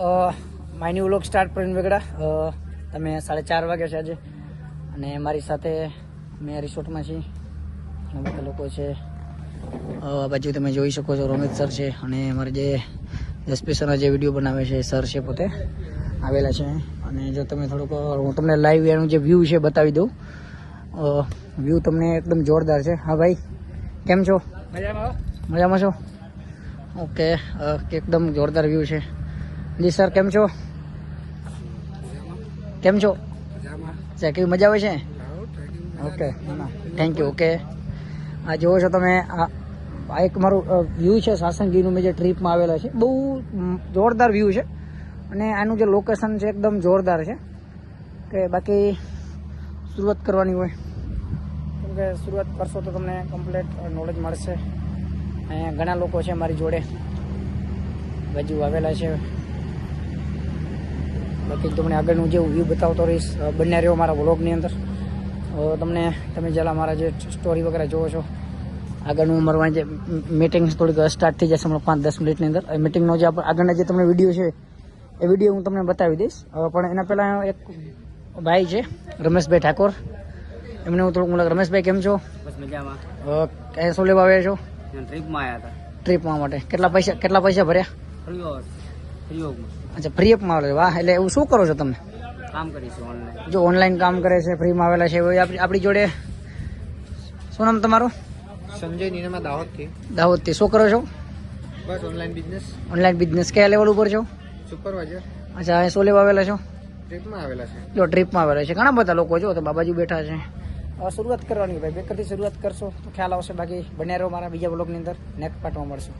My new vlog start Pravin Vegda. તમે 4:30 વાગ્યા છે આજે અને મારી સાથે મેં રિસોર્ટમાં છીએ. ઘણા બધા લોકો છે. આ બાજુ તમે જોઈ શકો છો રોમિત સર છે અને અમારે જે જસપીસરના જે વિડીયો બનાવે છે સર છે પોતે આવેલા છે. અને જો તમે થોડુંક હું તમને લાઈવ એનું જે વ્યૂ છે બતાવી દઉં. વ્યૂ તમને એકદમ જોરદાર છે. હા ભાઈ, કેમ છો? મજામાં છો? ઓકે, એકદમ જોરદાર વ્યૂ છે. જી સર, કેમ છો? કેમ છો? કેવી મજા આવે છે? Okay, thank you. ઓકે, આ જોવો છો તમે, આ એક મારું વ્યૂ છે સાસણગીરનું. મેં જે ટ્રીપમાં આવેલા છે, બહુ જોરદાર વ્યૂ છે અને આનું જે લોકેશન છે એકદમ જોરદાર છે. કે બાકી શરૂઆત કરવાની હોય, કેમ કે શરૂઆત કરશો તો તમને કમ્પ્લીટ નોલેજ મળશે. અહીંયા ઘણા લોકો છે મારી જોડે બાજુ આવેલા છે. બાકી તમને આગળનું જે વ્યૂ બતાવતો રહીશ. બન્યા રહ્યો મારા વ્લોગની અંદર. તમે જેલા મારા જે સ્ટોરી વગેરે જોવો છો, આગળનું મારું જે મીટિંગ થોડીક સ્ટાર્ટ થઈ જશે હમણાં 5-10 મિનિટની અંદર. એ મિટિંગનો જે આગળના જે તમને વિડીયો છે એ વિડીયો હું તમને બતાવી દઈશ. પણ એના પહેલાં એક ભાઈ છે રમેશભાઈ ઠાકોર, એમને હું થોડુંક રમેશભાઈ, કેમ છો? બસ મજામાં. ક્યાં શું લેવા આવ્યા છો? ટ્રીપમાં આવ્યા હતા. ટ્રીપમાં માટે કેટલા પૈસા ભર્યા? ફ્રીઓમાં. અચ્છા, ફ્રી અપમાં આવે. વાહ, એટલે એવું શું કરો છો તમે? કામ કરીશું ઓનલાઈન. જો ઓનલાઈન કામ કરે છે, ફ્રીમાં આવેલા છે. આપણી જોડે શું નામ તમારું? સંજય નીનામા દાહોદથી. દાહોદથી. શું કરો છો? બસ ઓનલાઈન બિઝનેસ. Online business. કયા લેવલ ઉપર છો? સુપરવાઇઝર. અચ્છા, અહીં શું લેવા આવેલા છો? ટ્રીપમાં આવેલા છે. જો ટ્રીપમાં આવેલા છે. ઘણા બધા લોકો જો તો બાબાજી બેઠા છે. હવે શરૂઆત કરવાની ભાઈ, બેકરથી શરૂઆત કરશો તો ખ્યાલ આવશે. બાકી બન્યા રહો મારા બીજા બ્લોગની અંદર. નેક્સ્ટ પાર્ટમાં મળશું.